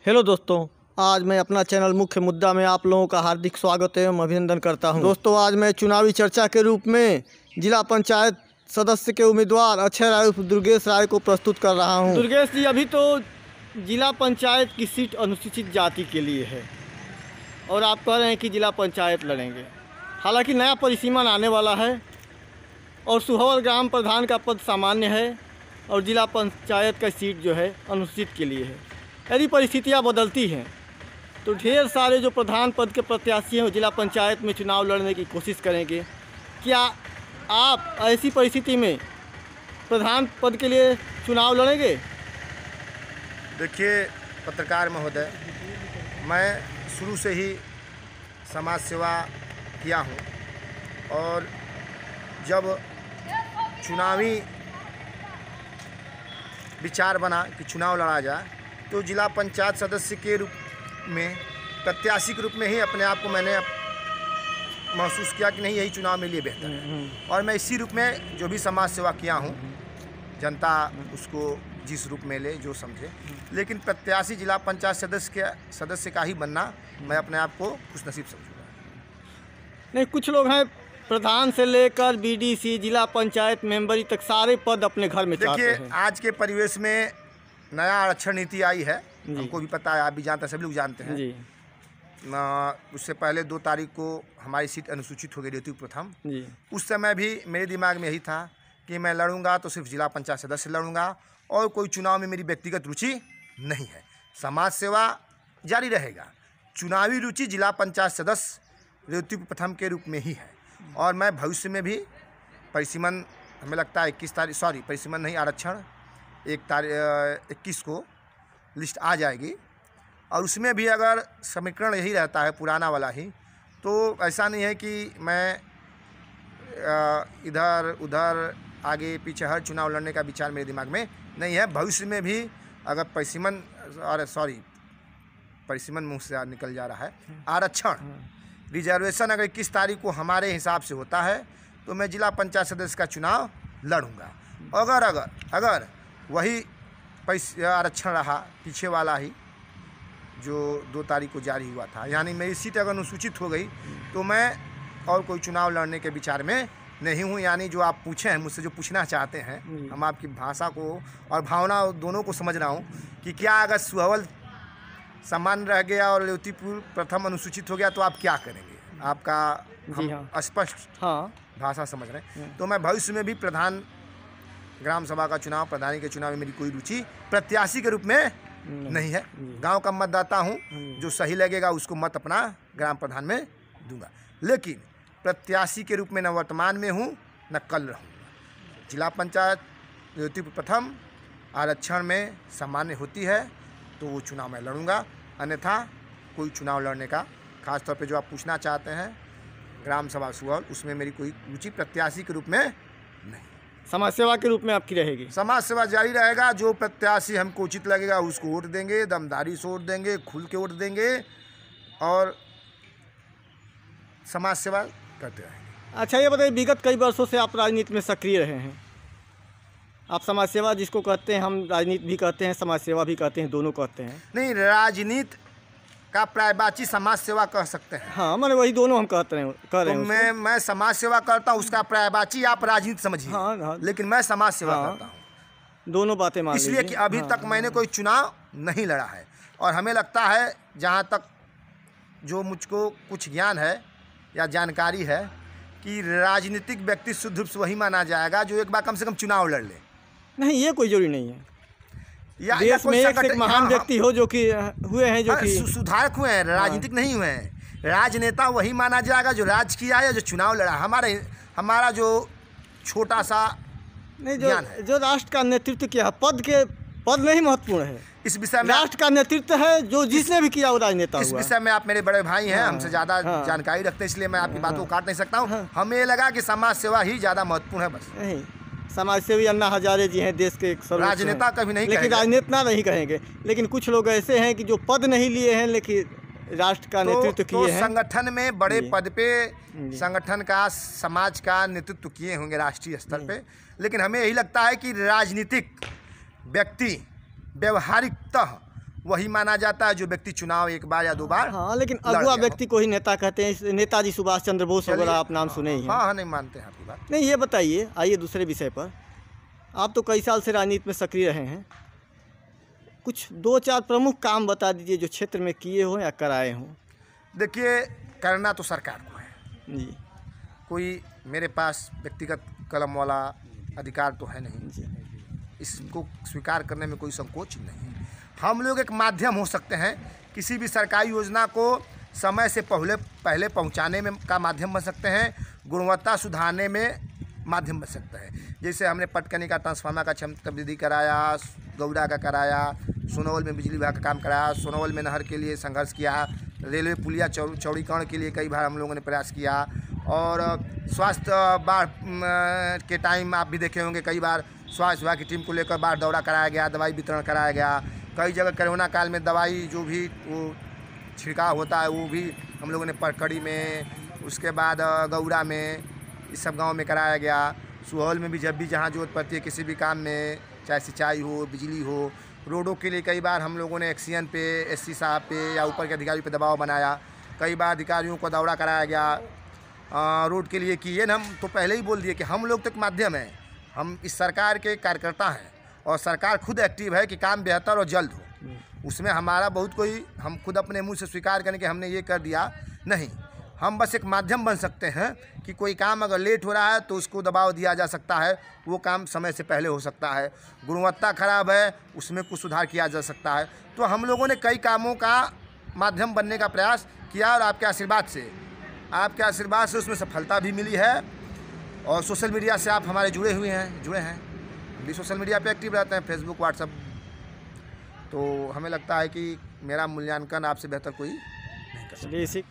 Hello दोस्तों, आज मैं अपना चैनल मुख्य मुद्दा में आप लोगों का हार्दिक स्वागत एवं अभिनंदन करता हूं। दोस्तों, आज मैं चुनावी चर्चा के रूप में जिला पंचायत सदस्य के उम्मीदवार अक्षय राय उर्फ दुर्गेश राय को प्रस्तुत कर रहा हूं। दुर्गेश जी, अभी तो जिला पंचायत की सीट अनुसूचित जाति के लिए है और आप कह रहे हैं कि जिला पंचायत लड़ेंगे। हालांकि नया परिसीमन आने वाला है और सुहवल ग्राम प्रधान का पद सामान्य है और जिला पंचायत का सीट जो है अनुसूचित के लिए है। यदि परिस्थितियाँ बदलती हैं तो ढेर सारे जो प्रधान पद के प्रत्याशी हैं वो जिला पंचायत में चुनाव लड़ने की कोशिश करेंगे। क्या आप ऐसी परिस्थिति में प्रधान पद के लिए चुनाव लड़ेंगे? देखिए पत्रकार महोदय, मैं शुरू से ही समाज सेवा किया हूँ और जब चुनावी विचार बना कि चुनाव लड़ा जाए तो जिला पंचायत सदस्य के रूप में, प्रत्याशी के रूप में ही अपने आप को मैंने महसूस किया कि नहीं, यही चुनाव मेरे लिए बेहतर है। और मैं इसी रूप में जो भी समाज सेवा किया हूँ, जनता उसको जिस रूप में ले, जो समझे, लेकिन प्रत्याशी जिला पंचायत सदस्य का ही बनना मैं अपने आप को खुशनसीब समझूंगा। नहीं, कुछ लोग हैं प्रधान से लेकर बीडीसी, जिला पंचायत मेंबरी तक सारे पद अपने घर में चाहते हैं। देखिए, आज के परिवेश में नया आरक्षण नीति आई है, हमको भी पता है, आप भी जानते हैं, सभी लोग जानते हैं जी। उससे पहले 2 तारीख को हमारी सीट अनुसूचित हो गई थी प्रथम जी। उस समय भी मेरे दिमाग में यही था कि मैं लड़ूंगा तो सिर्फ जिला पंचायत सदस्य लड़ूंगा और कोई चुनाव में मेरी व्यक्तिगत रुचि नहीं है। समाज सेवा जारी रहेगा, चुनावी रुचि जिला पंचायत सदस्य रेवती प्रथम के रूप में ही है। और मैं भविष्य में भी परिसीमन, हमें लगता है 21 को लिस्ट आ जाएगी और उसमें भी अगर समीकरण यही रहता है पुराना वाला ही, तो ऐसा नहीं है कि मैं इधर उधर आगे पीछे हर चुनाव लड़ने का विचार मेरे दिमाग में नहीं है। भविष्य में भी अगर परिसीमन मुँह से निकल जा रहा है, आरक्षण रिजर्वेशन अगर 21 तारीख को हमारे हिसाब से होता है तो मैं जिला पंचायत सदस्य का चुनाव लड़ूंगा। अगर वही आरक्षण रहा पीछे वाला ही जो 2 तारीख को जारी हुआ था, यानी मेरी सीट अगर अनुसूचित हो गई तो मैं और कोई चुनाव लड़ने के विचार में नहीं हूँ। यानी जो आप पूछे हैं मुझसे, जो पूछना चाहते हैं, हम आपकी भाषा को और भावना दोनों को समझ रहा हूँ कि क्या अगर सुहवल सामान्य रह गया और रेवतीपुर प्रथम अनुसूचित हो गया तो आप क्या करेंगे? आपका स्पष्ट भाषा समझ रहे हैं। तो मैं भविष्य में भी प्रधान ग्राम सभा का चुनाव, प्रधानी के चुनाव में मेरी कोई रुचि प्रत्याशी के रूप में नहीं है। गांव का मतदाता हूं, जो सही लगेगा उसको मत अपना ग्राम प्रधान में दूंगा, लेकिन प्रत्याशी के रूप में न वर्तमान में हूं न कल रहूँगा। जिला पंचायत रेवतीपुर प्रथम आरक्षण में सामान्य होती है तो वो चुनाव मैं लड़ूंगा, अन्यथा कोई चुनाव लड़ने का, खासतौर पे जो आप पूछना चाहते हैं ग्राम सभा सुहवल, उसमें मेरी कोई रुचि प्रत्याशी के रूप में नहीं। समाज सेवा के रूप में आपकी रहेगी? समाज सेवा जारी रहेगा। जो प्रत्याशी हमको उचित लगेगा उसको वोट देंगे, दमदारी से वोट देंगे, खुल के वोट देंगे और समाज सेवा करते रहेंगे। अच्छा, ये बताइए, विगत कई वर्षों से आप राजनीति में सक्रिय रहे हैं। आप समाज सेवा जिसको कहते हैं, हम राजनीति भी कहते हैं, समाज सेवा भी कहते हैं, दोनों कहते हैं। नहीं, राजनीति का पर्यायवाची समाज सेवा कह सकते हैं। हाँ, मैंने वही दोनों हम कह रहे हैं। मैं समाज सेवा करता हूँ, उसका पर्यायवाची आप राजनीति समझिए। हाँ, लेकिन मैं समाज सेवा करता हूँ। दोनों बातें मान लीजिए। इसलिए कि अभी तक मैंने कोई चुनाव नहीं लड़ा है और हमें लगता है, जहाँ तक जो मुझको कुछ ज्ञान है या जानकारी है, कि राजनीतिक व्यक्ति शुद्ध रूप से वही माना जाएगा जो एक बार कम से कम चुनाव लड़ ले। नहीं, ये कोई जरूरी नहीं है। देश में एक महान व्यक्ति हो जो कि हुए हैं, जो कि सुधारक हुए हैं, राजनीतिक नहीं हुए हैं। राजनेता वही माना जाएगा जो राज किया है, जो चुनाव लड़ा। हमारा जो छोटा सा नहीं, जो राष्ट्र का नेतृत्व किया, पद नहीं महत्वपूर्ण है इस विषय में। राष्ट्र का नेतृत्व है, जो जिसने भी किया वो राजनेता हुआ। इस विषय में आप मेरे बड़े भाई हैं, हमसे ज़्यादा जानकारी रखते हैं, इसलिए मैं आपकी बातों को काट नहीं सकता हूँ। हमें लगा कि समाज सेवा ही ज़्यादा महत्वपूर्ण है, बस। नहीं, समाज सेवी अन्ना हजारे जी हैं, देश के एक राजनेता कभी नहीं, लेकिन राजनेता नहीं कहेंगे। लेकिन कुछ लोग ऐसे हैं कि जो पद नहीं लिए हैं लेकिन राष्ट्र का नेतृत्व किए हैं। संगठन में बड़े पद पे संगठन का, समाज का नेतृत्व किए होंगे राष्ट्रीय स्तर पे, लेकिन हमें यही लगता है कि राजनीतिक व्यक्ति व्यवहारिकतः वही माना जाता है जो व्यक्ति चुनाव एक बार या 2 बार। हाँ, लेकिन लड़ अगुआ गया व्यक्ति को ही नेता कहते हैं। नेताजी सुभाष चंद्र बोस चलिए, वगैरह आप नाम सुने ही हैं। हाँ, नहीं मानते हैं आपकी बात। नहीं, ये बताइए, आइए दूसरे विषय पर। आप तो कई साल से राजनीति में सक्रिय रहे हैं, कुछ 2-4 प्रमुख काम बता दीजिए जो क्षेत्र में किए हों या कराए हों। देखिए, करना तो सरकार को है जी कोई मेरे पास व्यक्तिगत कलम वाला अधिकार तो है नहीं, जी इसको स्वीकार करने में कोई संकोच नहीं है। हम लोग एक माध्यम हो सकते हैं, किसी भी सरकारी योजना को समय से पहले पहुंचाने में का माध्यम बन सकते हैं, गुणवत्ता सुधारने में माध्यम बन सकता है। जैसे हमने पटकनी का ट्रांसफार्मर का क्षमता वृद्धि कराया, गौड़ा का कराया, सोनौल में बिजली विभाग का काम कराया, सोनौल में नहर के लिए संघर्ष किया, रेलवे पुलिया चौड़ीकरण के लिए कई बार हम लोगों ने प्रयास किया, और स्वास्थ्य बाढ़ के टाइम आप भी देखे होंगे कई बार स्वास्थ्य विभाग की टीम को लेकर बाढ़ दौरा कराया गया, दवाई वितरण कराया गया। कई जगह कोरोना काल में दवाई जो भी वो छिड़काव होता है वो भी हम लोगों ने पटकड़ी में, उसके बाद गौड़ा में, इस सब गांव में कराया गया। सुहौल में भी जब भी जहां जरूरत पड़ती है किसी भी काम में, चाहे सिंचाई हो, बिजली हो, रोडों के लिए कई बार हम लोगों ने एक्सीएन पे, एससी साहब पे या ऊपर के अधिकारियों पे दबाव बनाया। कई बार अधिकारियों को दौरा कराया गया रोड के लिए कि ये हम तो पहले ही बोल दिए कि हम लोग तो एक माध्यम है, हम इस सरकार के कार्यकर्ता हैं और सरकार खुद एक्टिव है कि काम बेहतर और जल्द हो। उसमें हमारा बहुत कोई, हम खुद अपने मुंह से स्वीकार करें कि हमने ये कर दिया नहीं, हम बस एक माध्यम बन सकते हैं कि कोई काम अगर लेट हो रहा है तो उसको दबाव दिया जा सकता है, वो काम समय से पहले हो सकता है। गुणवत्ता खराब है, उसमें कुछ सुधार किया जा सकता है। तो हम लोगों ने कई कामों का माध्यम बनने का प्रयास किया और आपके आशीर्वाद से उसमें सफलता भी मिली है। और सोशल मीडिया से आप हमारे जुड़े हैं, भी सोशल मीडिया पे एक्टिव रहते हैं, फेसबुक, व्हाट्सएप। तो हमें लगता है कि मेरा मूल्यांकन आपसे बेहतर कोई नहीं कर सकता। बेसिक।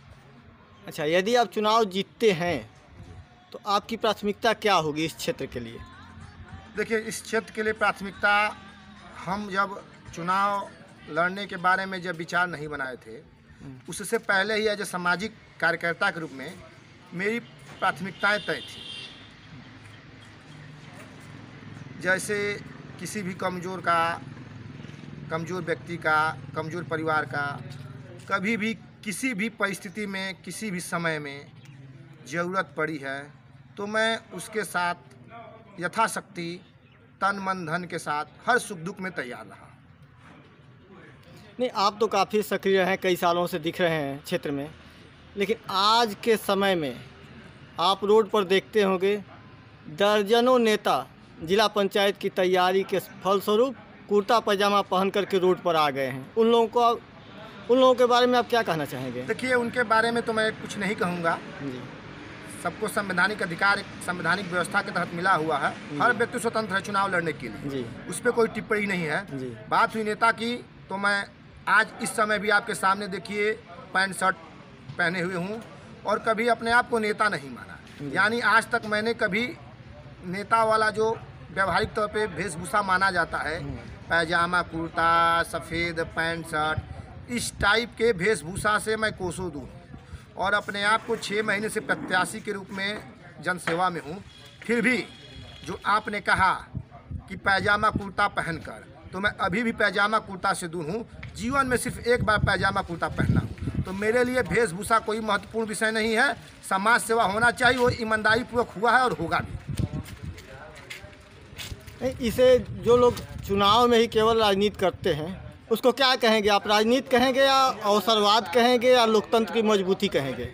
अच्छा, यदि आप चुनाव जीतते हैं तो आपकी प्राथमिकता क्या होगी इस क्षेत्र के लिए? देखिए, इस क्षेत्र के लिए प्राथमिकता, हम जब चुनाव लड़ने के बारे में जब विचार नहीं बनाए थे, उससे पहले ही एज ए सामाजिक कार्यकर्ता के रूप में मेरी प्राथमिकताएं तय थी। जैसे किसी भी कमज़ोर व्यक्ति का, कमज़ोर परिवार का, कभी भी किसी भी परिस्थिति में, किसी भी समय में ज़रूरत पड़ी है तो मैं उसके साथ यथाशक्ति तन मन धन के साथ हर सुख दुख में तैयार रहा। नहीं, आप तो काफ़ी सक्रिय हैं, कई सालों से दिख रहे हैं क्षेत्र में, लेकिन आज के समय में आप रोड पर देखते होंगे दर्जनों नेता जिला पंचायत की तैयारी के फलस्वरूप कुर्ता पैजामा पहन करके रोड पर आ गए हैं। उन लोगों के बारे में आप क्या कहना चाहेंगे? देखिए, उनके बारे में तो मैं कुछ नहीं कहूँगा। जी, सबको संवैधानिक अधिकार एक संवैधानिक व्यवस्था के तहत मिला हुआ है, हर व्यक्ति स्वतंत्र है चुनाव लड़ने के लिए। जी, उस पर कोई टिप्पणी नहीं है। जी। बात हुई नेता की, तो मैं आज इस समय भी आपके सामने देखिए पैंट शर्ट पहने हुए हूँ और कभी अपने आप को नेता नहीं माना। यानी आज तक मैंने कभी नेता वाला जो व्यवहारिक तौर पे वेशभूषा माना जाता है, पैजामा कुर्ता, सफ़ेद पैंट शर्ट, इस टाइप के वेशभूषा से मैं कोसों दूर हूँ और अपने आप को 6 महीने से प्रत्याशी के रूप में जनसेवा में हूँ। फिर भी जो आपने कहा कि पैजामा कुर्ता पहनकर, तो मैं अभी भी पैजामा कुर्ता से दूर हूँ। जीवन में सिर्फ एक बार पैजामा कुर्ता पहनना हूँ, तो मेरे लिए वेशभूषा कोई महत्वपूर्ण विषय नहीं है। समाज सेवा होना चाहिए, वो ईमानदारी पूर्वक हुआ है और होगा भी। इसे जो लोग चुनाव में ही केवल राजनीति करते हैं उसको क्या कहेंगे आप? राजनीति कहेंगे या अवसरवाद कहेंगे या लोकतंत्र की मजबूती कहेंगे?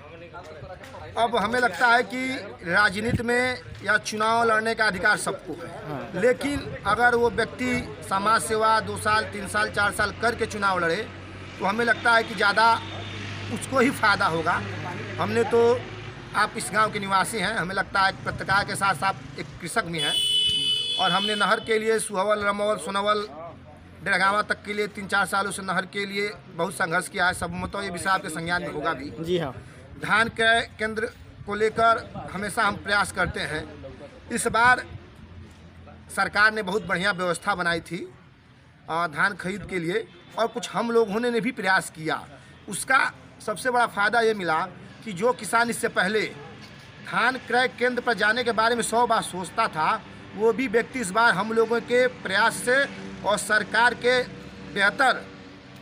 अब हमें लगता है कि राजनीति में या चुनाव लड़ने का अधिकार सबको है। हाँ। लेकिन अगर वो व्यक्ति समाज सेवा 2 साल 3 साल 4 साल करके चुनाव लड़े तो हमें लगता है कि ज़्यादा उसको ही फ़ायदा होगा। हमने तो, आप इस गांव के निवासी हैं, हमें लगता है पत्रकार के साथ साथ एक कृषक भी हैं और हमने नहर के लिए सुहवल, रमौल, सोनवल, डेढ़गावा तक के लिए 3-4 सालों से नहर के लिए बहुत संघर्ष किया है। सब मतलब ये विषय आपके संज्ञान में होगा भी। जी हाँ। धान के केंद्र को लेकर हमेशा हम प्रयास करते हैं। इस बार सरकार ने बहुत बढ़िया व्यवस्था बनाई थी धान खरीद के लिए और कुछ हम लोगों ने भी प्रयास किया। उसका सबसे बड़ा फ़ायदा ये मिला कि जो किसान इससे पहले धान क्रय केंद्र पर जाने के बारे में 100 बार सोचता था, वो भी व्यक्ति इस बार हम लोगों के प्रयास से और सरकार के बेहतर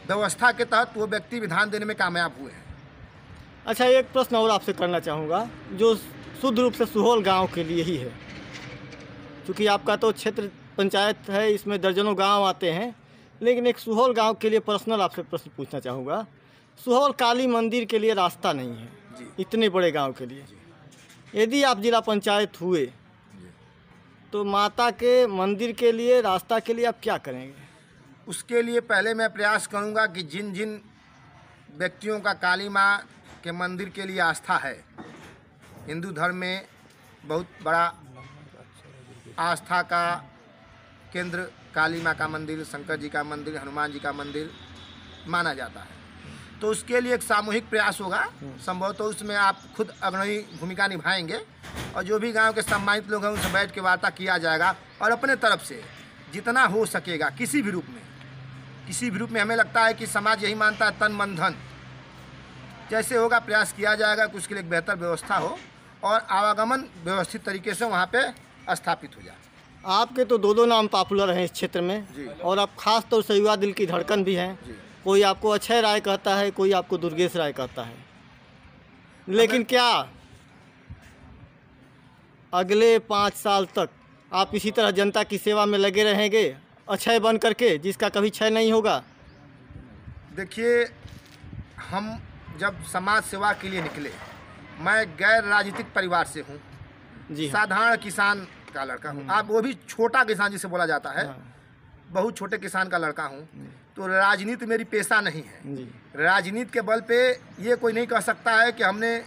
व्यवस्था के तहत वो व्यक्ति विधान देने में कामयाब हुए हैं। अच्छा, एक प्रश्न और आपसे करना चाहूँगा जो शुद्ध रूप से सुहौल गांव के लिए ही है, क्योंकि आपका तो क्षेत्र पंचायत है, इसमें दर्जनों गांव आते हैं, लेकिन एक सुहौल गांव के लिए पर्सनल आपसे प्रश्न पूछना चाहूँगा। सुहौल काली मंदिर के लिए रास्ता नहीं है जी। इतने बड़े गांव के लिए। यदि आप जिला पंचायत हुए तो माता के मंदिर के लिए, रास्ता के लिए आप क्या करेंगे? उसके लिए पहले मैं प्रयास करूंगा कि जिन जिन व्यक्तियों का काली माँ के मंदिर के लिए आस्था है, हिंदू धर्म में बहुत बड़ा आस्था का केंद्र काली माँ का मंदिर, शंकर जी का मंदिर, हनुमान जी का मंदिर माना जाता है, तो उसके लिए एक सामूहिक प्रयास होगा। संभवतः उसमें आप खुद अग्रणी भूमिका निभाएंगे और जो भी गांव के सम्मानित लोग हैं उनसे बैठ के वार्ता किया जाएगा और अपने तरफ से जितना हो सकेगा किसी भी रूप में हमें लगता है कि समाज यही मानता है तन मन धन, जैसे होगा प्रयास किया जाएगा कि उसके लिए एक बेहतर व्यवस्था हो और आवागमन व्यवस्थित तरीके से वहाँ पे स्थापित हो जाए। आपके तो दो नाम पॉपुलर हैं इस क्षेत्र में जी। और आप खास तौर से युवा दिल की धड़कन भी हैं। जी। कोई आपको अक्षय राय कहता है, कोई आपको दुर्गेश राय कहता है, लेकिन क्या अगले 5 साल तक आप इसी तरह जनता की सेवा में लगे रहेंगे, अक्षय बन करके, जिसका कभी क्षय नहीं होगा? देखिए, हम जब समाज सेवा के लिए निकले, मैं गैर राजनीतिक परिवार से हूँ, जी हाँ। साधारण किसान का लड़का हूँ। आप वो भी छोटा किसान जिसे बोला जाता है, बहुत छोटे किसान का लड़का हूँ। तो राजनीति मेरी पेशा नहीं है जी। राजनीति के बल पे ये कोई नहीं कह सकता है कि हमने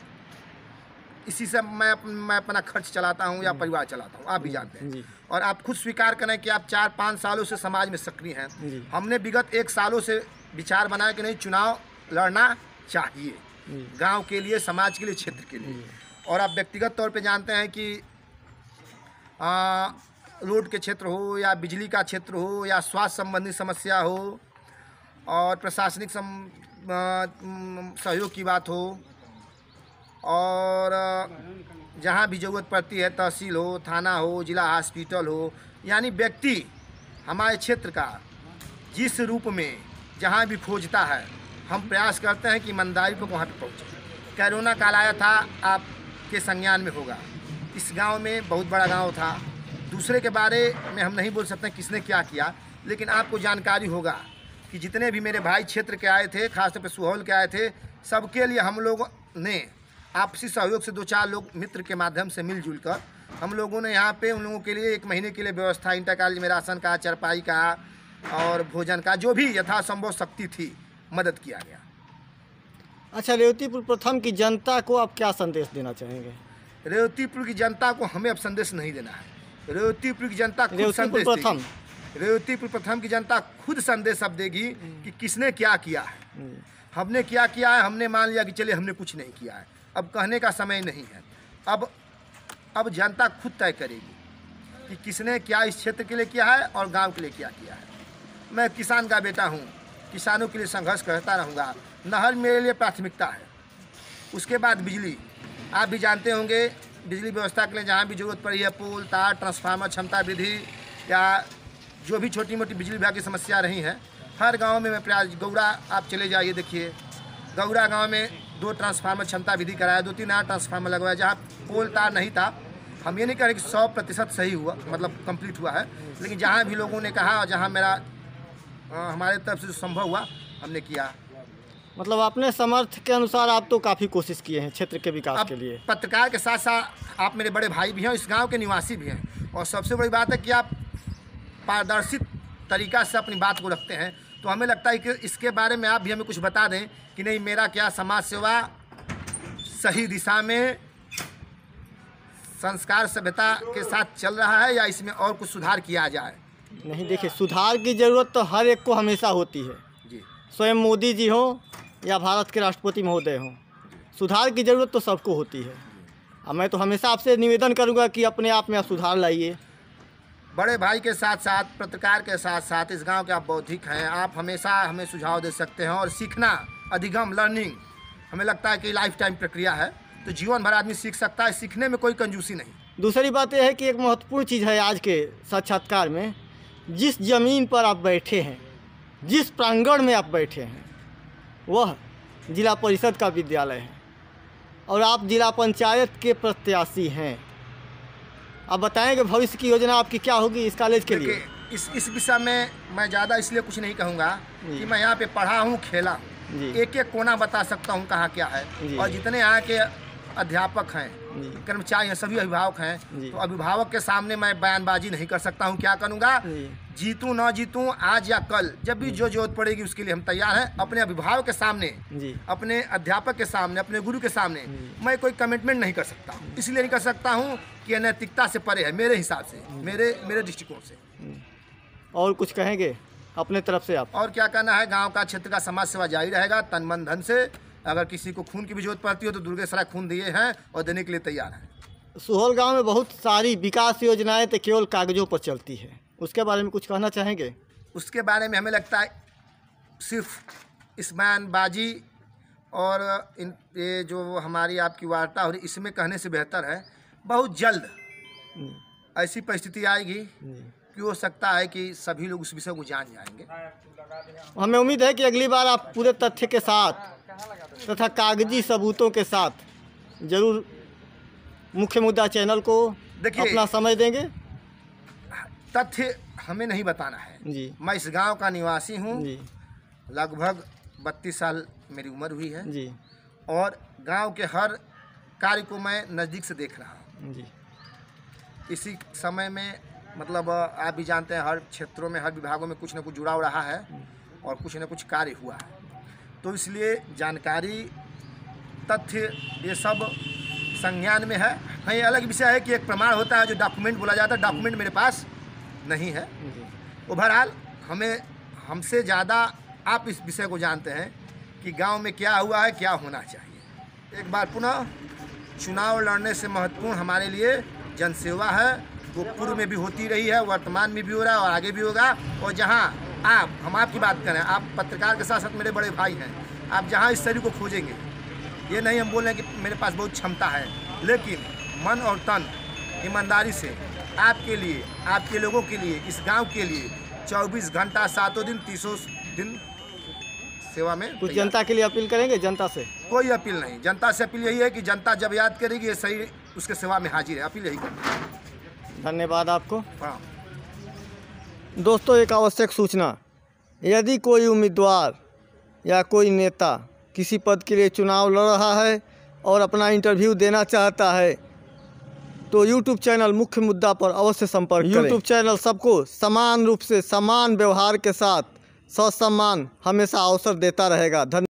इसी से मैं अपना खर्च चलाता हूँ या परिवार चलाता हूँ, आप भी जानते हैं। और आप खुद स्वीकार करें कि आप 4-5 सालों से समाज में सक्रिय हैं। हमने विगत 1 सालों से विचार बनाया कि नहीं, चुनाव लड़ना चाहिए गांव के लिए, समाज के लिए, क्षेत्र के लिए। और आप व्यक्तिगत तौर पे जानते हैं कि रोड के क्षेत्र हो या बिजली का क्षेत्र हो या स्वास्थ्य संबंधी समस्या हो और प्रशासनिक सहयोग की बात हो और जहाँ भी ज़रूरत पड़ती है, तहसील हो, थाना हो, जिला हॉस्पिटल हो, यानी व्यक्ति हमारे क्षेत्र का जिस रूप में जहाँ भी खोजता है, हम प्रयास करते हैं कि ईमानदारी पर वहाँ पे पहुँचे। कोरोना काल आया था, आपके संज्ञान में होगा, इस गांव में बहुत बड़ा गांव था, दूसरे के बारे में हम नहीं बोल सकते किसने क्या किया, लेकिन आपको जानकारी होगा कि जितने भी मेरे भाई क्षेत्र के आए थे, खासतौर पे सुहौल के आए थे, सबके लिए हम लोगों ने आपसी सहयोग से 2-4 लोग मित्र के माध्यम से मिलजुल कर हम लोगों ने यहाँ पे उन लोगों के लिए 1 महीने के लिए व्यवस्था, इंटर कॉलेज में राशन का, चरपाई का और भोजन का, जो भी यथासंभव शक्ति थी, मदद किया गया। अच्छा, रेवतीपुर प्रथम की जनता को आप क्या संदेश देना चाहेंगे? रेवतीपुर की जनता को हमें अब संदेश नहीं देना है। रेवतीपुर की जनता खुद संदेश देगी। रेवतीपुर प्रथम की जनता खुद संदेश अब देगी कि किसने क्या किया है। हमने क्या किया है, हमने मान लिया कि चलिए हमने कुछ नहीं किया है, अब कहने का समय नहीं है। अब जनता खुद तय करेगी कि किसने क्या इस क्षेत्र के लिए किया है और गांव के लिए क्या किया है। मैं किसान का बेटा हूं, किसानों के लिए संघर्ष करता रहूँगा। नहर मेरे लिए प्राथमिकता है, उसके बाद बिजली। आप भी जानते होंगे, बिजली व्यवस्था के लिए जहाँ भी जरूरत पड़ी है, पोल, तार, ट्रांसफार्मर, क्षमता वृद्धि या जो भी छोटी मोटी बिजली विभाग की समस्या रही है, हर गांव में मैं प्रयास। गौरा आप चले जाइए, देखिए गौरा गांव में 2 ट्रांसफार्मर क्षमता वृद्धि कराया, 2-3 नया ट्रांसफार्मर लगवाया। जहाँ पोल तार नहीं था, हम ये नहीं कह रहे कि 100% सही हुआ, मतलब कंप्लीट हुआ है, लेकिन जहाँ भी लोगों ने कहा और जहाँ हमारे तरफ से संभव हुआ, हमने किया। मतलब अपने सामर्थ्य के अनुसार आप तो काफ़ी कोशिश किए हैं क्षेत्र के विकास के लिए। पत्रकार के साथ साथ आप मेरे बड़े भाई भी हैं, इस गांव के निवासी भी हैं, और सबसे बड़ी बात है कि आप पारदर्शित तरीका से अपनी बात को रखते हैं। तो हमें लगता है कि इसके बारे में आप भी हमें कुछ बता दें कि नहीं, मेरा क्या समाज सेवा सही दिशा में संस्कार सभ्यता के साथ चल रहा है या इसमें और कुछ सुधार किया जाए। नहीं, देखिए, सुधार की ज़रूरत तो हर एक को हमेशा होती है जी। स्वयं मोदी जी हो या भारत के राष्ट्रपति महोदय हों, सुधार की ज़रूरत तो सबको होती है। अब मैं तो हमेशा आपसे निवेदन करूंगा कि अपने आप में आप सुधार लाइए। बड़े भाई के साथ साथ, पत्रकार के साथ साथ इस गांव के आप बौद्धिक हैं, आप हमेशा हमें सुझाव दे सकते हैं। और सीखना, अधिगम, लर्निंग, हमें लगता है कि लाइफ टाइम प्रक्रिया है, तो जीवन भर आदमी सीख सकता है, सीखने में कोई कंजूसी नहीं। दूसरी बात यह है कि एक महत्वपूर्ण चीज़ है आज के साक्षात्कार में, जिस ज़मीन पर आप बैठे हैं जिस प्रांगण में आप बैठे हैं वह जिला परिषद का विद्यालय है और आप जिला पंचायत के प्रत्याशी हैं। आप बताएंगे भविष्य की योजना आपकी क्या होगी इस कॉलेज के लिए? इस विषय में मैं ज़्यादा इसलिए कुछ नहीं कहूँगा कि मैं यहाँ पे पढ़ा हूँ, खेला हूँ, एक एक कोना बता सकता हूँ कहाँ क्या है। और जितने यहाँ के अध्यापक हैं, कर्मचारी हैं, सभी अभिभावक हैं, तो अभिभावक के सामने मैं बयानबाजी नहीं कर सकता हूँ। क्या करूँगा, जीतूँ ना जीतूँ, आज या कल, जब भी जो जरूरत पड़ेगी उसके लिए हम तैयार हैं। अपने अभिभावक के सामने, अपने अध्यापक के सामने, अपने गुरु के सामने मैं कोई कमिटमेंट नहीं कर सकता हूँ। इसलिए नहीं कर सकता हूँ कि नैतिकता से परे है मेरे हिसाब से, मेरे दृष्टिकोण से। और कुछ कहेंगे अपने तरफ से आप? और क्या कहना है, गाँव का, क्षेत्र का समाज सेवा जारी रहेगा तन मन धन से। अगर किसी को खून की भी जरूरत पड़ती हो तो दुर्गेश खून दिए हैं और देने के लिए तैयार हैं। सुहौल गांव में बहुत सारी विकास योजनाएं तो केवल कागजों पर चलती है, उसके बारे में कुछ कहना चाहेंगे? उसके बारे में हमें लगता है सिर्फ इस बयानबाजी और ये जो हमारी आपकी वार्ता हो रही, इसमें कहने से बेहतर है बहुत जल्द ऐसी परिस्थिति आएगी कि हो सकता है कि सभी लोग उस विषय को जान जाएंगे। हमें उम्मीद है कि अगली बार आप पूरे तथ्य के साथ तथा कागजी सबूतों के साथ जरूर मुख्य मुद्दा चैनल को अपना समय देंगे। तथ्य हमें नहीं बताना है जी। मैं इस गांव का निवासी हूं, लगभग 32 साल मेरी उम्र हुई है जी। और गांव के हर कार्य को मैं नज़दीक से देख रहा हूं जी। इसी समय में मतलब आप भी जानते हैं हर क्षेत्रों में, हर विभागों में कुछ न कुछ जुड़ाव रहा है और कुछ न कुछ कार्य हुआ है। तो इसलिए जानकारी, तथ्य, ये सब संज्ञान में है। हाँ, ये अलग विषय है कि एक प्रमाण होता है जो डॉक्यूमेंट बोला जाता है, डॉक्यूमेंट मेरे पास नहीं है। ओवरऑल हमसे ज़्यादा आप इस विषय को जानते हैं कि गांव में क्या हुआ है, क्या होना चाहिए। एक बार पुनः चुनाव लड़ने से महत्वपूर्ण हमारे लिए जनसेवा है, वो पूर्व में भी होती रही है, वर्तमान में भी हो रहा है और आगे भी होगा। और जहाँ हम आपकी बात करें, आप पत्रकार के साथ साथ मेरे बड़े भाई हैं, आप जहाँ इस शरीर को खोजेंगे, ये नहीं हम बोल रहे हैं कि मेरे पास बहुत क्षमता है, लेकिन मन और तन ईमानदारी से आपके लिए, आपके लोगों के लिए, इस गांव के लिए 24 घंटा 7 दिन 300 दिन सेवा में। कुछ जनता के लिए अपील करेंगे? जनता से कोई अपील नहीं, जनता से अपील यही है कि जनता जब याद करेगी ये सही उसके सेवा में हाजिर है। अपील यही करेंगे। धन्यवाद आपको। हाँ दोस्तों, एक आवश्यक सूचना, यदि कोई उम्मीदवार या कोई नेता किसी पद के लिए चुनाव लड़ रहा है और अपना इंटरव्यू देना चाहता है तो YouTube चैनल मुख्य मुद्दा पर अवश्य संपर्क करें। YouTube चैनल सबको समान रूप से, समान व्यवहार के साथ ससम्मान हमेशा अवसर देता रहेगा।